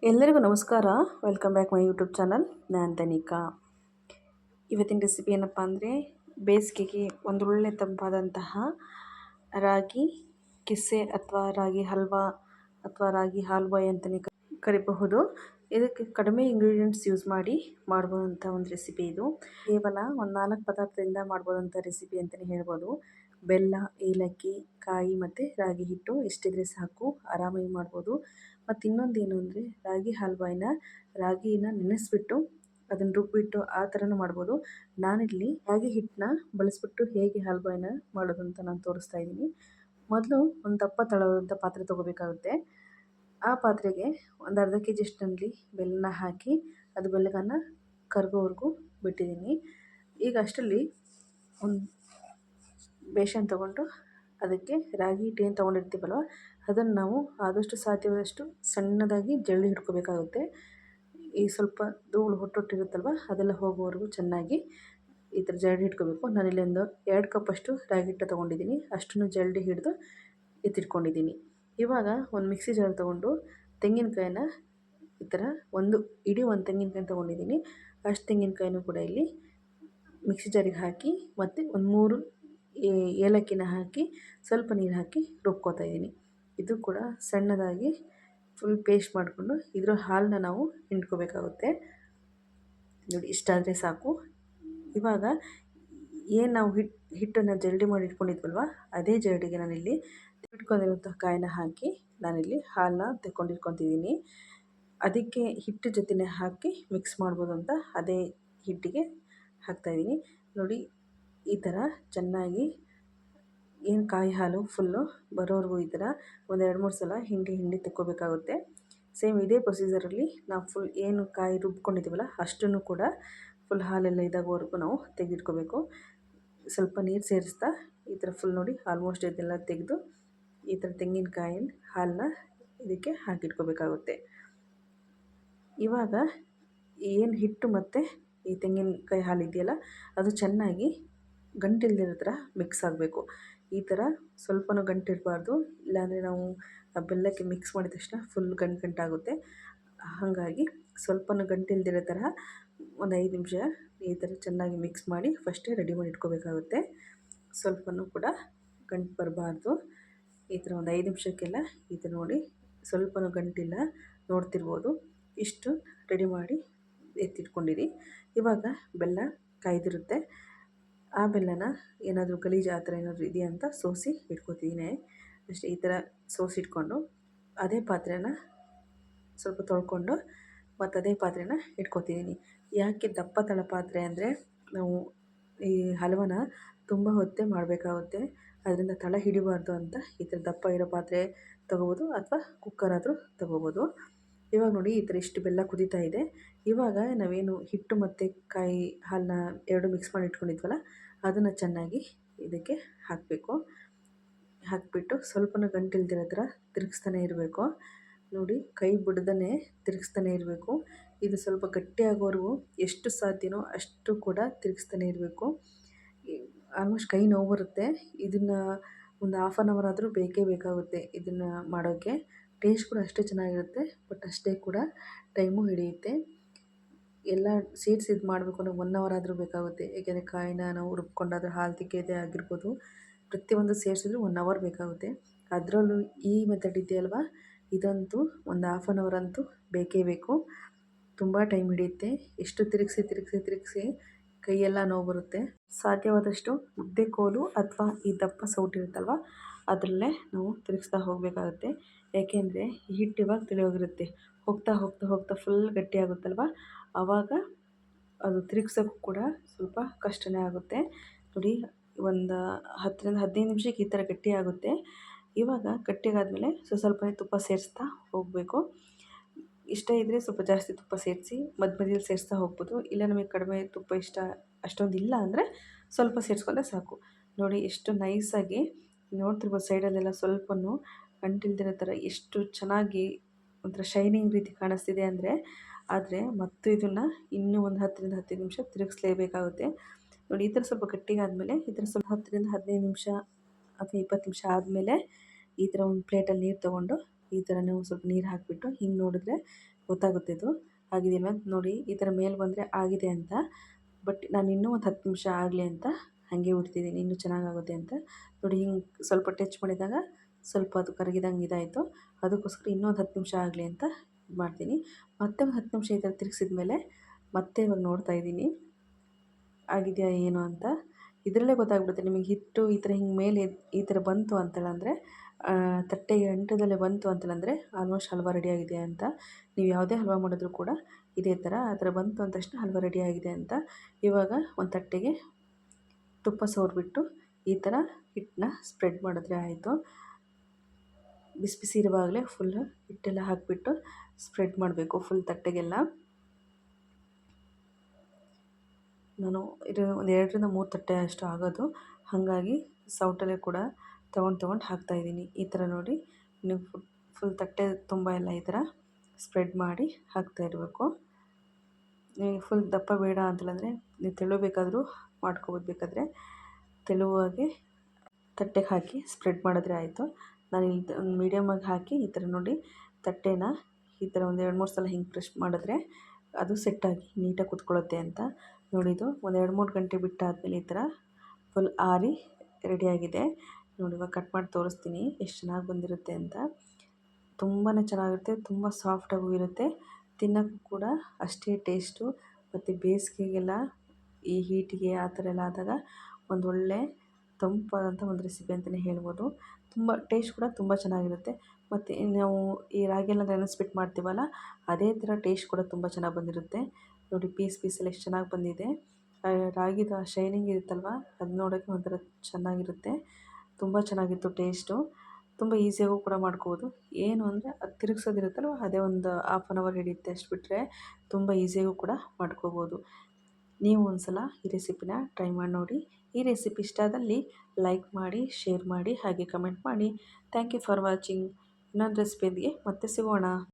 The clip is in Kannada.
ಎಲ್ಲರಿಗೂ ನಮಸ್ಕಾರ. Welcome back my YouTube channel. ನಾನು ತನಿಕಾ. ಇವತ್ತಿನ ರೆಸಿಪಿ ಏನಪ್ಪ ಅಂದರೆ, ಬೇಸಿಗೆಗೆ ಒಂದೊಳ್ಳೆ ತಂಪಾದಂತಹ ರಾಗಿ ಕಿಸೆ ಅಥವಾ ರಾಗಿ ಹಲ್ವಾ ಅಥವಾ ರಾಗಿ ಹಾಲ್ವಾಯ್ ಅಂತಲೇ ಕರಿಬಹುದು. ಇದಕ್ಕೆ ಕಡಿಮೆ ಇಂಗ್ರೀಡಿಯೆಂಟ್ಸ್ ಯೂಸ್ ಮಾಡಿ ಮಾಡ್ಬೋದಂಥ ಒಂದು ರೆಸಿಪಿ ಇದು. ಕೇವಲ ಒಂದು 4 ಪದಾರ್ಥದಿಂದ ಮಾಡ್ಬೋದಂಥ ರೆಸಿಪಿ ಅಂತಲೇ ಹೇಳ್ಬೋದು. ಬೆಲ್ಲ, ಏಲಕ್ಕಿ, ಕಾಯಿ ಮತ್ತು ರಾಗಿ ಹಿಟ್ಟು ಎಷ್ಟಿದ್ರೆ ಸಾಕು, ಆರಾಮಾಗಿ ಮಾಡ್ಬೋದು. ಮತ್ತು ಇನ್ನೊಂದು ಏನು ಅಂದರೆ, ರಾಗಿ ಹಲ್ವಾಯಿನ ರಾಗಿನ ನೆನೆಸ್ಬಿಟ್ಟು ಅದನ್ನು ರುಬ್ಬಿಟ್ಟು ಆ ಥರನೂ ಮಾಡ್ಬೋದು. ನಾನಿಲ್ಲಿ ರಾಗಿ ಹಿಟ್ಟನ್ನ ಬಳಸ್ಬಿಟ್ಟು ಹೇಗೆ ಹಲ್ವಾಯಿನ ಮಾಡೋದು ಅಂತ ನಾನು ತೋರಿಸ್ತಾ ಇದ್ದೀನಿ. ಮೊದಲು ಒಂದು ದಪ್ಪ ತಳವಾದಂಥ ಪಾತ್ರೆ ತೊಗೋಬೇಕಾಗುತ್ತೆ. ಆ ಪಾತ್ರೆಗೆ ಒಂದು ಅರ್ಧ ಕೆ ಜಿಯಷ್ಟಲ್ಲಿ ಬೆಲ್ಲನ ಹಾಕಿ ಅದು ಬೆಲ್ಲವನ್ನು ಕರಗೋವರೆಗೂ ಬಿಟ್ಟಿದ್ದೀನಿ. ಈಗ ಅಷ್ಟರಲ್ಲಿ ಒಂದು ಬೇಸನ್ ತೊಗೊಂಡು ಅದಕ್ಕೆ ರಾಗಿ ಹಿಟ್ಟು ಏನು ತೊಗೊಂಡಿರ್ತೀವಲ್ವ ಅದನ್ನು ನಾವು ಆದಷ್ಟು ಸಾಧ್ಯವಾದಷ್ಟು ಸಣ್ಣದಾಗಿ ಜರಡಿ ಹಿಡ್ಕೋಬೇಕಾಗುತ್ತೆ. ಈ ಸ್ವಲ್ಪ ಧೂಳು ಹೊಟ್ಟೊಟ್ಟಿರುತ್ತಲ್ವ ಅದೆಲ್ಲ ಹೋಗೋವರೆಗೂ ಚೆನ್ನಾಗಿ ಈ ಥರ ಜರಡಿ ಹಿಡ್ಕೋಬೇಕು. ನಾನಿಲ್ಲಿ ಒಂದು 2 ಕಪ್ಪಷ್ಟು ರಾಗಿ ಹಿಟ್ಟು ತೊಗೊಂಡಿದ್ದೀನಿ. ಅಷ್ಟನ್ನು ಜರಡಿ ಹಿಡಿದು ಎತ್ತಿಟ್ಕೊಂಡಿದ್ದೀನಿ. ಇವಾಗ ಒಂದು ಮಿಕ್ಸಿ ಜಾರ್ ತೊಗೊಂಡು ತೆಂಗಿನಕಾಯಿನ ಈ ಥರ ಒಂದು ತೆಂಗಿನಕಾಯಿ ತೊಗೊಂಡಿದ್ದೀನಿ. ಅಷ್ಟು ತೆಂಗಿನಕಾಯಿನೂ ಕೂಡ ಇಲ್ಲಿ ಮಿಕ್ಸಿ ಜಾರಿಗೆ ಹಾಕಿ ಮತ್ತು ಒಂದು 3 ಏಲಕ್ಕಿನ ಹಾಕಿ ಸ್ವಲ್ಪ ನೀರು ಹಾಕಿ ರುಬ್ಕೋತಾ ಇದ್ದೀನಿ. ಇದು ಕೂಡ ಸಣ್ಣದಾಗಿ ಫುಲ್ ಪೇಸ್ಟ್ ಮಾಡಿಕೊಂಡು ಇದರ ಹಾಲನ್ನ ನಾವು ಹಿಂಡ್ಕೋಬೇಕಾಗುತ್ತೆ. ನೋಡಿ, ಇಷ್ಟಾದರೆ ಸಾಕು. ಇವಾಗ ಏನು ನಾವು ಹಿಟ್ಟನ್ನು ಜರಡಿ ಮಾಡಿ ಇಟ್ಕೊಂಡಿದ್ವಲ್ವ ಅದೇ ಜರಡಿಗೆ ನಾನಿಲ್ಲಿ ಇಟ್ಕೊಂಡಿರುವಂಥ ಕಾಯಿನ ಹಾಕಿ ನಾನಿಲ್ಲಿ ಹಾಲನ್ನ ತೆಕ್ಕೊಂಡಿಟ್ಕೊತಿದ್ದೀನಿ. ಅದಕ್ಕೆ ಹಿಟ್ಟು ಜೊತೆನೇ ಹಾಕಿ ಮಿಕ್ಸ್ ಮಾಡ್ಬೋದು ಅಂತ ಅದೇ ಹಿಟ್ಟಿಗೆ ಹಾಕ್ತಾಯಿದ್ದೀನಿ. ನೋಡಿ, ಈ ಥರ ಚೆನ್ನಾಗಿ ಏನು ಕಾಯಿ ಹಾಲು ಫುಲ್ಲು ಬರೋವರೆಗೂ ಈ ಥರ ಒಂದು 2-3 ಸಲ ಹಿಂಡಿ ತೆಕ್ಕೋಬೇಕಾಗುತ್ತೆ. ಸೇಮ್ ಇದೇ ಪ್ರೊಸೀಜರಲ್ಲಿ ನಾವು ಫುಲ್ ಏನು ಕಾಯಿ ರುಬ್ಕೊಂಡಿದ್ದೀವಲ್ಲ ಅಷ್ಟನ್ನು ಕೂಡ ಫುಲ್ ಹಾಲೆಲ್ಲ ಇದಾಗೋವರೆಗೂ ನಾವು ತೆಗೆದಿಟ್ಕೋಬೇಕು. ಸ್ವಲ್ಪ ನೀರು ಸೇರಿಸ್ತಾ ಈ ಥರ ಫುಲ್ ನೋಡಿ ಆಲ್ಮೋಸ್ಟ್ ಇದೆಲ್ಲ ತೆಗೆದು ಈ ಥರ ತೆಂಗಿನಕಾಯಿನ ಹಾಲನ್ನ ಇದಕ್ಕೆ ಹಾಕಿಟ್ಕೋಬೇಕಾಗುತ್ತೆ. ಇವಾಗ ಏನು ಹಿಟ್ಟು ಮತ್ತು ಈ ತೆಂಗಿನಕಾಯಿ ಹಾಲು ಇದೆಯಲ್ಲ ಅದು ಚೆನ್ನಾಗಿ ಗಂಟಿಲ್ದಿರೋ ಥರ ಮಿಕ್ಸ್ ಆಗಬೇಕು. ಈ ಥರ ಸ್ವಲ್ಪನೂ ಗಂಟಿರಬಾರ್ದು, ಇಲ್ಲಾಂದರೆ ನಾವು ಬೆಲ್ಲಕ್ಕೆ ಮಿಕ್ಸ್ ಮಾಡಿದ ತಕ್ಷಣ ಫುಲ್ ಗಂಟಾಗುತ್ತೆ. ಹಾಗಾಗಿ ಸ್ವಲ್ಪನೂ ಗಂಟಿಲ್ದಿರೋ ಥರ ಒಂದು 5 ನಿಮಿಷ ಈ ಥರ ಚೆನ್ನಾಗಿ ಮಿಕ್ಸ್ ಮಾಡಿ ಫಸ್ಟೇ ರೆಡಿ ಮಾಡಿ ಇಟ್ಕೋಬೇಕಾಗುತ್ತೆ. ಸ್ವಲ್ಪನೂ ಕೂಡ ಗಂಟು ಬರಬಾರ್ದು. ಈ ಥರ ಒಂದು 5 ನಿಮಿಷಕ್ಕೆಲ್ಲ ಈ ಥರ ನೋಡಿ ಸ್ವಲ್ಪನೂ ಗಂಟಿಲ್ಲ, ನೋಡ್ತಿರ್ಬೋದು. ಇಷ್ಟು ರೆಡಿ ಮಾಡಿ ಎತ್ತಿಟ್ಕೊಂಡಿರಿ. ಇವಾಗ ಬೆಲ್ಲ ಕಾಯ್ದಿರುತ್ತೆ. ಆ ಬೆಲ್ಲನ ಏನಾದರೂ ಗಲೀಜು ಆ ಥರ ಏನಾದರೂ ಇದೆಯಾ ಅಂತ ಸೋಸಿ ಇಟ್ಕೊತಿದ್ದೀನಿ ಅಷ್ಟೇ. ಈ ಥರ ಸೋಸಿ ಇಟ್ಕೊಂಡು ಅದೇ ಪಾತ್ರೆನ ಸ್ವಲ್ಪ ತೊಳ್ಕೊಂಡು ಮತ್ತು ಅದೇ ಪಾತ್ರೆನ ಇಟ್ಕೊತಿದ್ದೀನಿ. ಯಾಕೆ ದಪ್ಪ ತಳ ಪಾತ್ರೆ ಅಂದರೆ, ನಾವು ಈ ಹಲ್ವನ ತುಂಬ ಹೊತ್ತೇ ಮಾಡಬೇಕಾಗುತ್ತೆ. ಅದರಿಂದ ತಳ ಹಿಡಿಬಾರ್ದು ಅಂತ ಈ ಥರ ದಪ್ಪ ಇರೋ ಪಾತ್ರೆ ತೊಗೋಬೋದು ಅಥವಾ ಕುಕ್ಕರ್ ಆದರೂ ತೊಗೋಬೋದು. ಇವಾಗ ನೋಡಿ, ಈ ಥರ ಇಷ್ಟು ಬೆಲ್ಲ ಕುದೀತಾ ಇದೆ. ಇವಾಗ ನಾವೇನು ಹಿಟ್ಟು ಮತ್ತು ಕಾಯಿ ಹಾಲನ್ನ 2 ಮಿಕ್ಸ್ ಮಾಡಿ ಇಟ್ಕೊಂಡಿದ್ವಲ್ಲ ಅದನ್ನು ಚೆನ್ನಾಗಿ ಇದಕ್ಕೆ ಹಾಕಬೇಕು. ಹಾಕಿಬಿಟ್ಟು ಸ್ವಲ್ಪನೂ ಗಂಟಿಲ್ದಿರೋ ಥರ ತಿರುಗಿಸ್ತಾನೆ ಇರಬೇಕು. ನೋಡಿ, ಕೈ ಬಿಡ್ದೇ ತಿರುಗಿಸ್ತಾನೆ ಇರಬೇಕು. ಇದು ಸ್ವಲ್ಪ ಗಟ್ಟಿಯಾಗೋವರೆಗೂ ಎಷ್ಟು ಸಾಧ್ಯನೋ ಅಷ್ಟು ಕೂಡ ತಿರುಗಿಸ್ತಾನೆ ಇರಬೇಕು. ಆಲ್ಮೋಸ್ಟ್ ಕೈ ನೋವು ಬರುತ್ತೆ. ಇದನ್ನು ಒಂದು 1/2 ಅವರ್ ಆದರೂ ಬೇಕೇ ಬೇಕಾಗುತ್ತೆ ಇದನ್ನು ಮಾಡೋಕ್ಕೆ. ಟೇಸ್ಟ್ ಕೂಡ ಅಷ್ಟೇ ಚೆನ್ನಾಗಿರುತ್ತೆ, ಬಟ್ ಅಷ್ಟೇ ಕೂಡ ಟೈಮು ಹಿಡಿಯುತ್ತೆ. ಎಲ್ಲ ಸೇರಿಸಿ ಇದು ಮಾಡಬೇಕು ಅಂದರೆ 1 ಅವರ್ ಆದರೂ ಬೇಕಾಗುತ್ತೆ. ಏಕೆಂದರೆ ಕಾಯಿನ ನಾವು ರುಬ್ಕೊಂಡಾದ್ರೆ ಹಾಲು ತೆಗೆಯೋದೇ ಆಗಿರ್ಬೋದು, ಪ್ರತಿಯೊಂದು ಸೇರಿಸಿದ್ರು 1 ಅವರ್ ಬೇಕಾಗುತ್ತೆ. ಅದರಲ್ಲೂ ಈ ಮೆಥಡ್ ಇದೆಯಲ್ವ, ಇದಂತೂ ಒಂದು 1/2 ಅವರ್ ಅಂತೂ ಬೇಕೇ ಬೇಕು. ತುಂಬ ಟೈಮ್ ಹಿಡಿಯುತ್ತೆ. ಎಷ್ಟು ತಿರುಗಿಸಿ ಕೈಯೆಲ್ಲ ನೋವು ಬರುತ್ತೆ. ಸಾಧ್ಯವಾದಷ್ಟು ಮುದ್ದೆ ಕೋಲು ಅಥವಾ ಈ ದಪ್ಪ ಸೌಟಿರುತ್ತಲ್ವ ಅದರಲ್ಲೇ ನಾವು ತಿರುಗಿಸ್ತಾ ಹೋಗಬೇಕಾಗುತ್ತೆ. ಏಕೆಂದರೆ ಈ ಹಿಟ್ಟು ಇವಾಗ ತಿಳಿಯೋಗಿರುತ್ತೆ, ಹೋಗ್ತಾ ಫುಲ್ ಗಟ್ಟಿಯಾಗುತ್ತಲ್ವ, ಆವಾಗ ಅದು ತಿರುಗ್ಸೋಕ್ಕೂ ಕೂಡ ಸ್ವಲ್ಪ ಕಷ್ಟನೇ ಆಗುತ್ತೆ. ನೋಡಿ, ಒಂದು 10ರಿಂದ 15 ನಿಮಿಷಕ್ಕೆ ಈ ಥರ ಗಟ್ಟಿಯಾಗುತ್ತೆ. ಇವಾಗ ಗಟ್ಟಿಗಾದಮೇಲೆ ಸ್ವಲ್ಪನೇ ತುಪ್ಪ ಸೇರಿಸ್ತಾ ಹೋಗಬೇಕು. ಇಷ್ಟ ಇದ್ದರೆ ಸ್ವಲ್ಪ ಜಾಸ್ತಿ ತುಪ್ಪ ಸೇರಿಸಿ ಮಧ್ಯದಲ್ಲಿ ಸೇರಿಸ್ತಾ ಹೋಗ್ಬೋದು. ಇಲ್ಲ ನಮಗೆ ಕಡಿಮೆ ತುಪ್ಪ ಇಷ್ಟ ಅಷ್ಟೊಂದು ಇಲ್ಲ ಅಂದರೆ ಸ್ವಲ್ಪ ಸೇರಿಸ್ಕೊಂಡ್ರೆ ಸಾಕು. ನೋಡಿ, ಎಷ್ಟು ನೈಸಾಗಿ ನೋಡ್ತಿರ್ಬೋದು, ಸೈಡಲ್ಲೆಲ್ಲ ಸ್ವಲ್ಪನೂ ಅಂಟಿಲ್ದಿರೋ ಥರ ಎಷ್ಟು ಚೆನ್ನಾಗಿ ಒಂಥರ ಶೈನಿಂಗ್ ರೀತಿ ಕಾಣಿಸ್ತಿದೆ ಅಂದರೆ. ಆದರೆ ಮತ್ತು ಇದನ್ನು ಇನ್ನೂ ಒಂದು 10ರಿಂದ 15 ನಿಮಿಷ ತಿರುಗಿಸ್ಲೇಬೇಕಾಗುತ್ತೆ. ನೋಡಿ, ಈ ಥರ ಸ್ವಲ್ಪ ಗಟ್ಟಿಗಾದಮೇಲೆ ಈ ಥರ ಸ್ವಲ್ಪ 10ರಿಂದ 15 ನಿಮಿಷ ಅಥವಾ 20 ನಿಮಿಷ ಆದಮೇಲೆ ಈ ಥರ ಒಂದು ಪ್ಲೇಟಲ್ಲಿ ನೀರು ತೊಗೊಂಡು ಈ ಥರ ನೀವು ಸ್ವಲ್ಪ ನೀರು ಹಾಕಿಬಿಟ್ಟು ಹಿಂಗೆ ನೋಡಿದ್ರೆ ಗೊತ್ತಾಗುತ್ತೆ ಇದು ಆಗಿದೆಯಲ್ವ ನೋಡಿ. ಈ ಥರ ಮೇಲೆ ಬಂದರೆ ಆಗಿದೆ ಅಂತ. ಬಟ್ ನಾನು ಇನ್ನೂ ಒಂದು 10 ನಿಮಿಷ ಆಗಲಿ ಅಂತ ಹಾಗೆ ಬಿಡ್ತಿದ್ದೀನಿ, ಇನ್ನೂ ಚೆನ್ನಾಗಾಗುತ್ತೆ ಅಂತ. ನೋಡಿ ಹಿಂಗೆ ಸ್ವಲ್ಪ ಟಚ್ ಮಾಡಿದಾಗ ಸ್ವಲ್ಪ ಅದು ಕರಗಿದಂಗೆ ಇದಾಯಿತು. ಅದಕ್ಕೋಸ್ಕರ ಇನ್ನೂ ಒಂದು 10 ನಿಮಿಷ ಆಗಲಿ ಅಂತ ಇದು ಮಾಡ್ತೀನಿ. ಮತ್ತೆ ಒಂದು 10 ನಿಮಿಷ ಈ ಥರ ತಿರುಗಿಸಿದ ಮೇಲೆ ಮತ್ತೆ ಇವಾಗ ನೋಡ್ತಾ ಇದ್ದೀನಿ ಆಗಿದೆಯಾ ಏನು ಅಂತ. ಇದರಲ್ಲೇ ಗೊತ್ತಾಗ್ಬಿಡುತ್ತೆ ನಿಮಗೆ. ಹಿಟ್ಟು ಈ ಥರ ಹಿಂಗೆ ಮೇಲೆ ಈ ಥರ ಬಂತು ಅಂತೇಳಂದರೆ, ತಟ್ಟೆಗೆ ಅಂಟದಲ್ಲೇ ಬಂತು ಅಂತೇಳಂದರೆ ಆಲ್ಮೋಸ್ಟ್ ಹಲ್ವಾ ರೆಡಿ ಆಗಿದೆ ಅಂತ. ನೀವು ಯಾವುದೇ ಹಲ್ವಾ ಮಾಡಿದ್ರೂ ಕೂಡ ಇದೇ ಥರ ಆ ಥರ ಬಂತು ಅಂದ ತಕ್ಷಣ ಹಲ್ವಾ ರೆಡಿ ಆಗಿದೆ ಅಂತ. ಇವಾಗ ಒಂದು ತಟ್ಟೆಗೆ ತುಪ್ಪ ಸವರ್ಬಿಟ್ಟು ಈ ಥರ ಹಿಟ್ಟನ್ನ ಸ್ಪ್ರೆಡ್ ಮಾಡಿದ್ರೆ ಆಯಿತು. ಬಿಸಿ ಬಿಸಿ ಇರುವಾಗಲೇ ಫುಲ್ ಹಿಟ್ಟೆಲ್ಲ ಹಾಕಿಬಿಟ್ಟು ಸ್ಪ್ರೆಡ್ ಮಾಡಬೇಕು ಫುಲ್ ತಟ್ಟೆಗೆಲ್ಲ. ನಾನು ಇದು ಒಂದು 2ರಿಂದ 3 ತಟ್ಟೆ ಅಷ್ಟು ಆಗೋದು, ಹಾಗಾಗಿ ಸೌಟಲ್ಲೇ ಕೂಡ ತೊಗೊಂಡು ಹಾಕ್ತಾಯಿದ್ದೀನಿ. ಈ ಥರ ನೋಡಿ ನೀವು ಫುಲ್ ತಟ್ಟೆ ತುಂಬ ಎಲ್ಲ ಈ ಥರ ಸ್ಪ್ರೆಡ್ ಮಾಡಿ ಹಾಕ್ತಾ ಇರಬೇಕು. ನೀವು ಫುಲ್ ದಪ್ಪ ಬೇಡ ಅಂತಂದರೆ ನೀವು ತೆಳು ಬೇಕಾದರೂ ಮಾಡ್ಕೊಬೋದು. ಬೇಕಾದರೆ ತೆಳುವಾಗೆ ತಟ್ಟೆಗೆ ಹಾಕಿ ಸ್ಪ್ರೆಡ್ ಮಾಡಿದ್ರೆ ಆಯಿತು. ನಾನು ಇಲ್ಲಿ ಒಂದು ಮೀಡಿಯಮಾಗಿ ಹಾಕಿ ಈ ಥರ ನೋಡಿ ತಟ್ಟೆನ ಈ ಥರ ಒಂದು 2-3 ಸಲ ಹಿಂಗೆ ಪ್ರೆಸ್ ಮಾಡಿದ್ರೆ ಅದು ಸೆಟ್ಟಾಗಿ ನೀಟಾಗಿ ಕುತ್ಕೊಳ್ಳುತ್ತೆ ಅಂತ. ನೋಡಿದ್ದು ಒಂದು 2-3 ಗಂಟೆ ಬಿಟ್ಟಾದಮೇಲೆ ಈ ಥರ ಫುಲ್ ಆರಿ ರೆಡಿಯಾಗಿದೆ. ನೋಡಿ ಇವಾಗ ಕಟ್ ಮಾಡಿ ತೋರಿಸ್ತೀನಿ ಎಷ್ಟು ಚೆನ್ನಾಗಿ ಬಂದಿರುತ್ತೆ ಅಂತ. ತುಂಬಾ ಚೆನ್ನಾಗಿರುತ್ತೆ, ತುಂಬ ಸಾಫ್ಟಾಗೂ ಇರುತ್ತೆ, ತಿನ್ನೋಕ್ಕೂ ಕೂಡ ಅಷ್ಟೇ ಟೇಸ್ಟು. ಮತ್ತು ಬೇಸಿಗೆಗೆಲ್ಲ ಈ ಹೀಟಿಗೆ ಆ ಥರ ಎಲ್ಲ ಆದಾಗ ಒಂದೊಳ್ಳೆ ತಂಪಾದಂಥ ಒಂದು ರೆಸಿಪಿ ಅಂತಲೇ ಹೇಳ್ಬೋದು. ತುಂಬ ಟೇಸ್ಟ್ ಕೂಡ ತುಂಬ ಚೆನ್ನಾಗಿರುತ್ತೆ. ಮತ್ತು ನಾವು ಈ ರಾಗಿ ಎಲ್ಲ ನೆನೆಸ್ಬಿಟ್ಟು ಮಾಡ್ತೀವಲ್ಲ, ಅದೇ ಥರ ಟೇಸ್ಟ್ ಕೂಡ ತುಂಬ ಚೆನ್ನಾಗಿ ಬಂದಿರುತ್ತೆ. ನೋಡಿ ಪೀಸಲ್ಲಿ ಎಷ್ಟು ಚೆನ್ನಾಗಿ ಬಂದಿದೆ. ರಾಗಿದ ಶೈನಿಂಗ್ ಇರುತ್ತಲ್ವ, ಅದು ನೋಡೋಕ್ಕೆ ಒಂಥರ ಚೆನ್ನಾಗಿರುತ್ತೆ. ತುಂಬ ಚೆನ್ನಾಗಿತ್ತು ಟೇಸ್ಟು. ತುಂಬ ಈಸಿಯಾಗೂ ಕೂಡ ಮಾಡ್ಕೋಬೋದು. ಏನು ಅಂದರೆ ಅದು ತಿರುಗ್ಸೋದಿರುತ್ತಲ್ವ, ಅದೇ ಒಂದು 1/2 ಅವರ್ ಹಿಡಿಯುತ್ತೆ. ಅಷ್ಟು ಬಿಟ್ಟರೆ ತುಂಬ ಈಸಿಯಾಗೂ ಕೂಡ ಮಾಡ್ಕೋಬೋದು. ನೀವು ಒಂದು ಸಲ ಈ ರೆಸಿಪಿನ ಟ್ರೈ ಮಾಡಿ ನೋಡಿ. ಈ ರೆಸಿಪಿ ಇಷ್ಟ ಆದಲ್ಲಿ ಲೈಕ್ ಮಾಡಿ, ಶೇರ್ ಮಾಡಿ, ಹಾಗೆ ಕಮೆಂಟ್ ಮಾಡಿ. Thank you for watching. ಇನ್ನೊಂದು ರೆಸಿಪಿಯೊಂದಿಗೆ ಮತ್ತೆ ಸಿಗೋಣ.